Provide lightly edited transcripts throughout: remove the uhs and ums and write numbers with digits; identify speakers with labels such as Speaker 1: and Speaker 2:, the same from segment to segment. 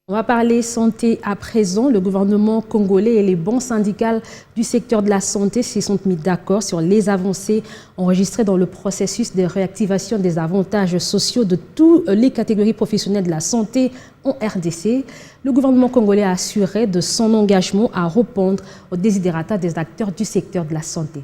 Speaker 1: On va parler santé à présent. Le gouvernement congolais et les bons syndicats du secteur de la santé se sont mis d'accord sur les avancées enregistrées dans le processus de réactivation des avantages sociaux de toutes les catégories professionnelles de la santé en RDC. Le gouvernement congolais a assuré de son engagement à répondre aux desiderata des acteurs du secteur de la santé.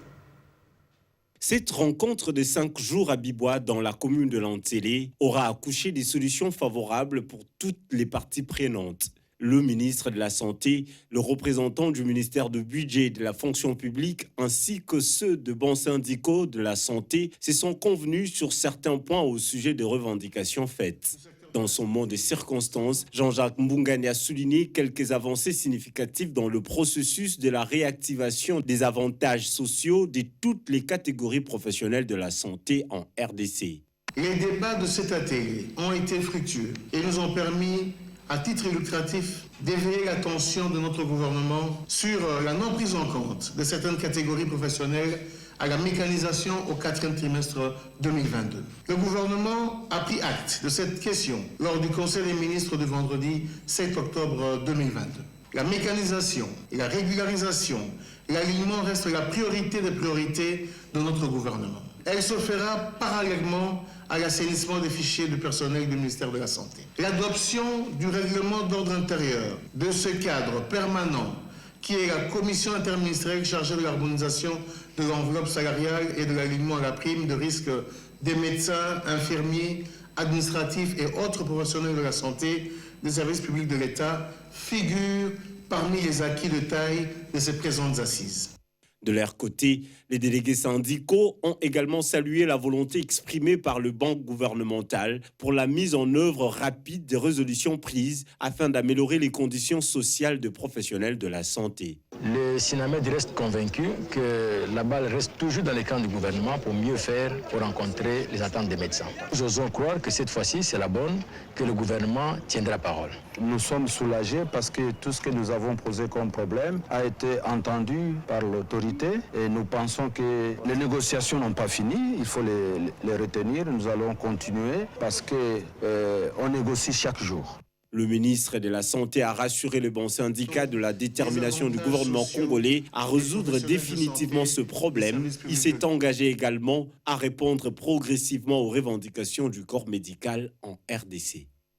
Speaker 2: Cette rencontre de 5 jours à Bibois dans la commune de Lantélé aura accouché des solutions favorables pour toutes les parties prenantes. Le ministre de la Santé, le représentant du ministère du Budget et de la Fonction publique, ainsi que ceux de bons syndicats de la santé, se sont convenus sur certains points au sujet des revendications faites. Dans son monde de circonstances, Jean-Jacques Mbungani a souligné quelques avancées significatives dans le processus de la réactivation des avantages sociaux de toutes les catégories professionnelles de la santé en RDC.
Speaker 3: Les débats de cet atelier ont été fructueux et nous ont permis, à titre illustratif, d'éveiller l'attention de notre gouvernement sur la non prise en compte de certaines catégories professionnelles à la mécanisation au 4e trimestre 2022. Le gouvernement a pris acte de cette question lors du Conseil des ministres de vendredi 7 octobre 2022. La mécanisation et la régularisation, l'alignement reste la priorité des priorités de notre gouvernement. Elle se fera parallèlement à l'assainissement des fichiers de personnel du ministère de la Santé. L'adoption du règlement d'ordre intérieur de ce cadre permanent qui est la commission interministérielle chargée de l'harmonisation de l'enveloppe salariale et de l'alignement à la prime de risque des médecins, infirmiers, administratifs et autres professionnels de la santé des services publics de l'État figure parmi les acquis de taille de ces présentes assises.
Speaker 2: De leur côté, les délégués syndicaux ont également salué la volonté exprimée par le banc gouvernemental pour la mise en œuvre rapide des résolutions prises afin d'améliorer les conditions sociales des professionnels de la santé.
Speaker 4: Le SINAMED reste convaincu que la balle reste toujours dans les camps du gouvernement pour mieux faire, pour rencontrer les attentes des médecins. Nous osons croire que cette fois-ci, c'est la bonne, que le gouvernement tiendra parole.
Speaker 5: Nous sommes soulagés parce que tout ce que nous avons posé comme problème a été entendu par l'autorité et nous pensons que les négociations n'ont pas fini, il faut les retenir, nous allons continuer parce qu'on négocie chaque jour.
Speaker 2: Le ministre de la Santé a rassuré le bon syndicat de la détermination du gouvernement congolais à résoudre définitivement ce problème. Il s'est engagé également à répondre progressivement aux revendications du corps médical en RDC.